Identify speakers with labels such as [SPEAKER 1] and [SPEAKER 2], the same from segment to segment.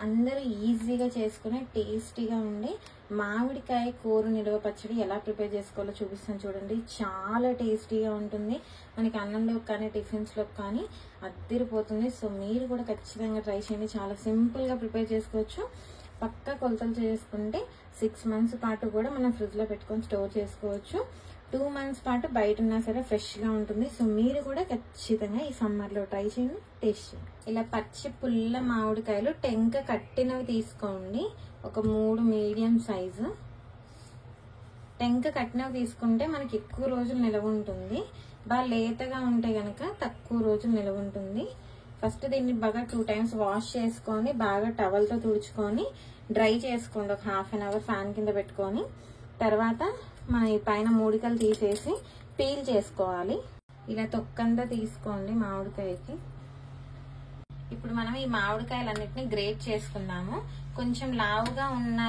[SPEAKER 1] అందరూ ఈజీగా చేసుకునే టేస్టీగా ఉండే మామిడికాయ కూర నిల్వ పచ్చడి ఎలా ప్రిపేర్ చేసుకోవాలో చూపిస్తాను చూడండి. చాలా టేస్టీగా ఉంటుంది. మనకి అన్నంలోకి కానీ టిఫిన్స్లోకి కానీ అద్దిరిపోతుంది. సో మీరు కూడా ఖచ్చితంగా ట్రై చేయండి. చాలా సింపుల్గా ప్రిపేర్ చేసుకోవచ్చు. పక్కా కొలతలు చేసుకుంటే 6 months పాటు కూడా మనం ఫ్రిడ్జ్లో పెట్టుకొని స్టోర్ చేసుకోవచ్చు. 2 months పాటు బయట ఉన్నా సరే ఫ్రెష్గా ఉంటుంది. సో మీరు కూడా ఖచ్చితంగా ఈ సమ్మర్లో ట్రై చేయండి, టేస్ట్ చేయండి. ఇలా పచ్చి పుల్ల మామిడికాయలు టెంక కట్టినవి తీసుకోండి. ఒక 3 మీడియం సైజు టెంక కట్టినవి తీసుకుంటే మనకి ఎక్కువ రోజులు నిలవ ఉంటుంది. బాగా లేతగా ఉంటే కనుక తక్కువ రోజులు నిలవ ఉంటుంది. ఫస్ట్ దీన్ని బాగా 2 times వాష్ చేసుకొని బాగా టవల్తో తుడుచుకొని డ్రై చేసుకోండి. ఒక 1/2 hour ఫ్యాన్ కింద పెట్టుకొని తర్వాత మన ఈ పైన మూడికలు తీసేసి పీల్ చేసుకోవాలి. ఇలా తొక్కంతా తీసుకోండి మామిడికాయకి. ఇప్పుడు మనం ఈ మామిడికాయలన్నిటిని గ్రేట్ చేసుకుందాము. కొంచెం లావుగా ఉన్న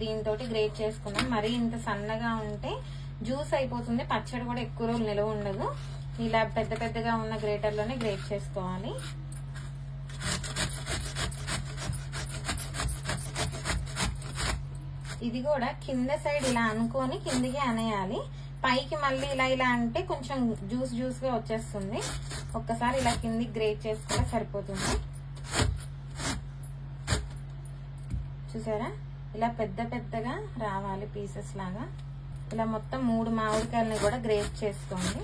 [SPEAKER 1] దీంతో గ్రేట్ చేసుకుందాం. మరీ ఇంత సన్నగా ఉంటే జ్యూస్ అయిపోతుంది, పచ్చడి కూడా ఎక్కువ రోజులు నిలవ ఉండదు. ఇలా పెద్ద పెద్దగా ఉన్న గ్రేటర్లోనే గ్రేట్ చేసుకోవాలి. ఇది కూడా కింద సైడ్ ఇలా అనుకొని కిందికి అనేయాలి. పైకి మళ్ళీ ఇలా ఇలా అంటే కొంచెం జ్యూస్ గా వచ్చేస్తుంది. ఒక్కసారి ఇలా కిందికి గ్రేట్ చేసుకుంటే సరిపోతుంది. చూసారా, ఇలా పెద్ద పెద్దగా రావాలి పీసెస్ లాగా. ఇలా మొత్తం 3 మామిడికాయలని కూడా గ్రేట్ చేసుకోండి.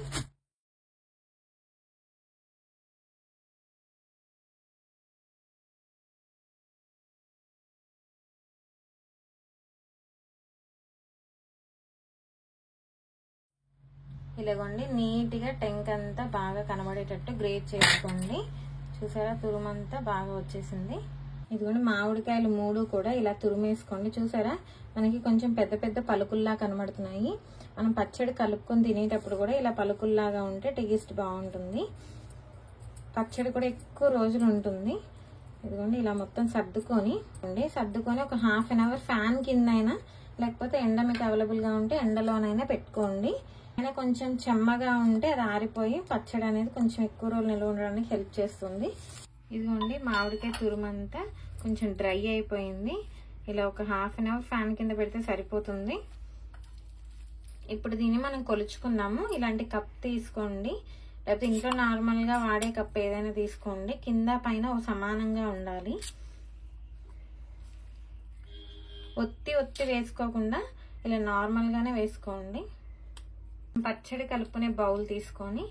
[SPEAKER 1] ఇలాగోండి నీట్గా టెంక్ అంతా బాగా కనబడేటట్టు గ్రేట్ చేసుకోండి. చూసారా, తురుమంతా బాగా వచ్చేసింది. ఇదిగోండి మామిడికాయలు 3 కూడా ఇలా తురిమేసుకోండి. చూసారా, మనకి కొంచెం పెద్ద పెద్ద పలుకుల్లా కనబడుతున్నాయి. మనం పచ్చడి కలుపుకొని తినేటప్పుడు కూడా ఇలా పలుకుల్లాగా ఉంటే టేస్ట్ బాగుంటుంది. పచ్చడి కూడా ఎక్కువ రోజులు ఉంటుంది. ఇదిగోండి ఇలా మొత్తం సర్దుకొని ఒక 1/2 hour ఫ్యాన్ కింద అయినా లేకపోతే ఎండ మీకు అవైలబుల్గా ఉంటే ఎండలోనైనా పెట్టుకోండి. అయినా కొంచెం చెమ్మగా ఉంటే అది ఆరిపోయి పచ్చడి అనేది కొంచెం ఎక్కువ రోజులు నిల్వ ఉండడానికి హెల్ప్ చేస్తుంది. ఇదిగోండి మామిడికాయ తురుమంతా కొంచెం డ్రై అయిపోయింది. ఇలా ఒక 1/2 hour ఫ్యాన్ కింద పెడితే సరిపోతుంది. ఇప్పుడు దీన్ని మనం కొలుచుకుందాము. ఇలాంటి కప్ తీసుకోండి, లేకపోతే ఇంట్లో నార్మల్గా వాడే కప్ ఏదైనా తీసుకోండి. కింద పైన సమానంగా ఉండాలి. ఒత్తి వేసుకోకుండా ఇలా నార్మల్గానే వేసుకోండి. పచ్చడి కలుపుకునే బౌల్ తీసుకొని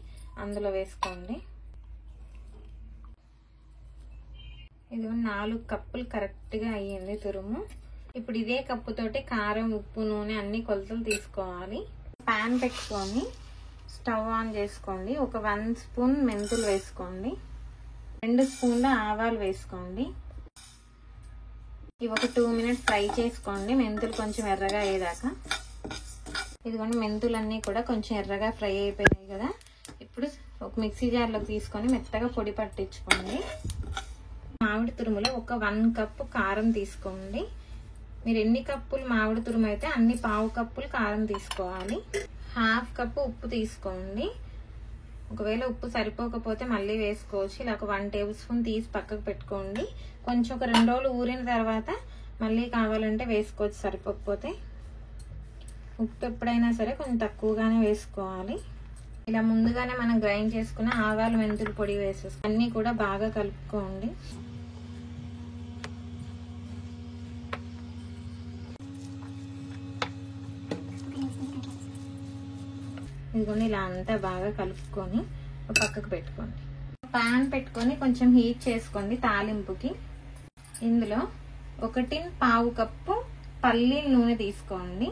[SPEAKER 1] అందులో వేసుకోండి. ఇది 4 కప్పులు కరెక్ట్గా అయ్యింది తురుము. ఇప్పుడు ఇదే కప్పుతోటి కారం, ఉప్పు, నూనె అన్ని కొలతలు తీసుకోవాలి. ప్యాన్ పెట్టుకొని స్టవ్ ఆన్ చేసుకోండి. ఒక 1 స్పూన్ మెంతులు వేసుకోండి. 2 స్పూన్ల ఆవాలు వేసుకోండి. ఇవి ఒక 2 minutes ఫ్రై చేసుకోండి, మెంతులు కొంచెం ఎర్రగా అయ్యేదాకా. ఇదిగోండి మెంతులన్నీ కూడా కొంచెం ఎర్రగా ఫ్రై అయిపోయినాయి కదా. ఇప్పుడు ఒక మిక్సీ జార్లోకి తీసుకొని మెత్తగా పొడి పట్టించుకోండి. మామిడి తురుములో ఒక 1 కప్పు కారం తీసుకోండి. మీరు ఎన్ని కప్పులు మామిడి తురుము అయితే అన్ని 1/2 కప్పులు కారం తీసుకోవాలి. 1/2 కప్పు ఉప్పు తీసుకోండి. ఒకవేళ ఉప్పు సరిపోకపోతే మళ్ళీ వేసుకోవచ్చు. ఇలా ఒక 1 tablespoon తీసి పక్కకు పెట్టుకోండి. కొంచెం ఒక 2 రోజులు ఊరిన తర్వాత మళ్ళీ కావాలంటే వేసుకోవచ్చు సరిపోకపోతే. ఉప్పు ఎప్పుడైనా సరే కొంచెం తక్కువగానే వేసుకోవాలి. ఇలా ముందుగానే మనం గ్రైండ్ చేసుకున్న ఆవాలు, మెంతులు పొడి వేసేసుకోండి. అన్నీ కూడా బాగా కలుపుకోండి. ఇదిగోండి ఇలా అంతా బాగా కలుపుకొని పక్కకు పెట్టుకోండి. పాన్ పెట్టుకొని కొంచెం హీట్ చేసుకోండి తాలింపుకి. ఇందులో 1.25 కప్పు పల్లీల నూనె తీసుకోండి.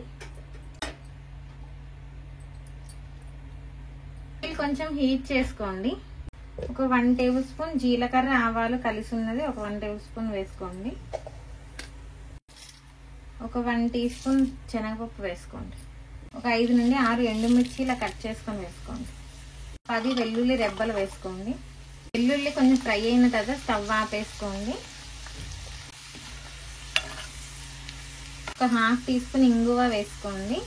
[SPEAKER 1] కొంచెం హీట్ చేసుకోండి. ఒక 1 tablespoon జీలకర్ర, ఆవాలు కలిసి ఉన్నది ఒక 1 tablespoon వేసుకోండి. ఒక 1 teaspoon శనగపప్పు వేసుకోండి. ఒక 5 నుండి 6 ఎండుమిర్చి ఇలా కట్ చేసుకొని వేసుకోండి. 10 వెల్లుల్లి రెబ్బలు వేసుకోండి. వెల్లుల్లి కొంచెం ఫ్రై అయిన తర్వాత స్టవ్ ఆపేసుకోండి. ఒక 1/2 teaspoon ఇంగువ వేసుకోండి.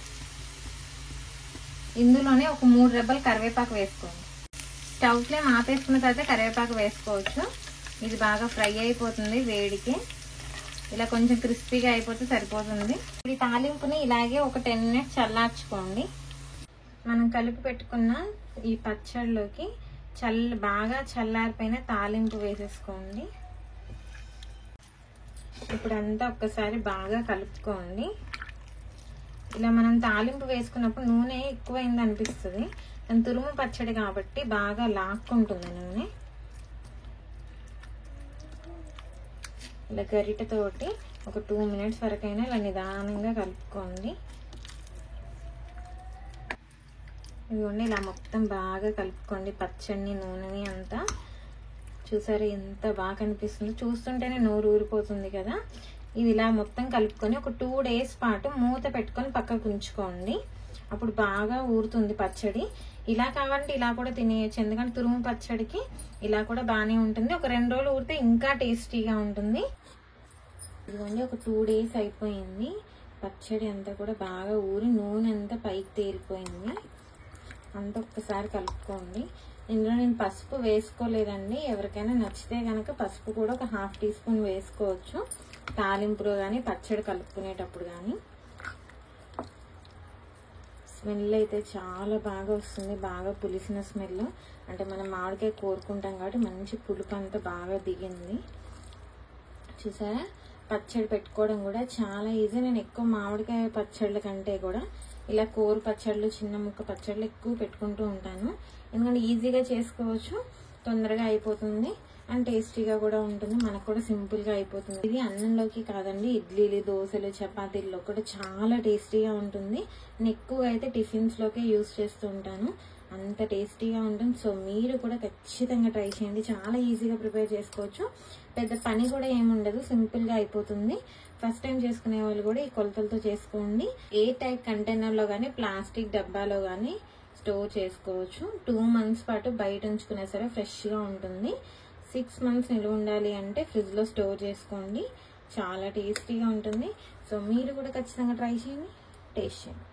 [SPEAKER 1] ఇందులోనే ఒక 3 రెబ్బలు కరివేపాకు వేసుకోండి. స్టవ్ ఫ్లేమ్ ఆపేసుకున్న తర్వాత కరివేపాకు వేసుకోవచ్చు. ఇది బాగా ఫ్రై అయిపోతుంది వేడికి. ఇలా కొంచెం క్రిస్పీగా అయిపోతే సరిపోతుంది. ఈ తాలింపుని ఇలాగే ఒక 10 మినిట్స్ చల్లార్చుకోండి. మనం కలిపి పెట్టుకున్న ఈ పచ్చడిలోకి బాగా చల్లారిపోయిన తాలింపు వేసేసుకోండి. ఇప్పుడు అంతా ఒక్కసారి బాగా కలుపుకోండి. ఇలా మనం తాలింపు వేసుకున్నప్పుడు నూనె ఎక్కువైంది అనిపిస్తుంది. తురుము పచ్చడి కాబట్టి బాగా లాక్కుంటుంది నూనె. ఇలా గరిటెతోటి ఒక 2 మినిట్స్ వరకైనా ఇలా నిదానంగా కలుపుకోండి. ఇదిగోండి ఇలా మొత్తం బాగా కలుపుకోండి పచ్చడిని నూనెని అంతా. చూసారా ఎంత బాగా కనిపిస్తుందో, చూస్తుంటేనే నోరు ఊరిపోతుంది కదా. ఇది ఇలా మొత్తం కలుపుకొని ఒక 2 డేస్ పాటు మూత పెట్టుకొని పక్కకు ఉంచుకోండి. అప్పుడు బాగా ఊరుతుంది పచ్చడి. ఇలా కావాలంటే ఇలా కూడా తినేయచ్చు, ఎందుకంటే తురుము పచ్చడికి ఇలా కూడా బాగానే ఉంటుంది. ఒక 2 రోజులు ఊరితే ఇంకా టేస్టీగా ఉంటుంది. ఇదిగోండి ఒక 2 డేస్ అయిపోయింది. పచ్చడి అంతా కూడా బాగా ఊరి నూనె అంతా పైకి తేలిపోయింది. అంతా ఒక్కసారి కలుపుకోండి. ఇందులో నేను పసుపు వేసుకోలేదండి. ఎవరికైనా నచ్చితే కనుక పసుపు కూడా ఒక 1/2 టీ స్పూన్ వేసుకోవచ్చు, తాలింపులో కానీ పచ్చడి కలుపుకునేటప్పుడు కానీ. స్మెల్ అయితే చాలా బాగా వస్తుంది, బాగా పులిసిన స్మెల్. అంటే మనం మామిడికాయ కోరుకుంటాం కాబట్టి మంచి పులుపు అంతా బాగా దిగింది. చూసారా, పచ్చడి పెట్టుకోవడం కూడా చాలా ఈజీ. నేను ఎక్కువ మామిడికాయ పచ్చళ్ళ కంటే కూడా ఇలా కూర పచ్చళ్ళు, చిన్న ముక్క పచ్చళ్ళు ఎక్కువ పెట్టుకుంటూ ఉంటాను. ఎందుకంటే ఈజీగా చేసుకోవచ్చు, తొందరగా అయిపోతుంది అండ్ టేస్టీగా కూడా ఉంటుంది. మనకు కూడా సింపుల్గా అయిపోతుంది. ఇది అన్నంలోకి కాదండి, ఇడ్లీలు, దోశలు, చపాతీల్లో కూడా చాలా టేస్టీగా ఉంటుంది. నేను ఎక్కువగా అయితే టిఫిన్స్లోకే యూజ్ చేస్తూ ఉంటాను. అంత టేస్టీగా ఉంటుంది. సో మీరు కూడా ఖచ్చితంగా ట్రై చేయండి. చాలా ఈజీగా ప్రిపేర్ చేసుకోవచ్చు, పెద్ద పని కూడా ఏముండదు, సింపుల్గా అయిపోతుంది. ఫస్ట్ టైం చేసుకునే వాళ్ళు కూడా ఈ కొలతలతో చేసుకోండి. ఏ టైప్ కంటైనర్లో కానీ ప్లాస్టిక్ డబ్బాలో కానీ స్టోర్ చేసుకోవచ్చు. 2 మంత్స్ పాటు బయట ఉంచుకున్నా సరే ఫ్రెష్గా ఉంటుంది. 6 మంత్స్ నిల్వ ఉండాలి అంటే ఫ్రిడ్జ్లో స్టోర్ చేసుకోండి. చాలా టేస్టీగా ఉంటుంది. సో మీరు కూడా ఖచ్చితంగా ట్రై చేయండి, టేస్ట్ చేయండి.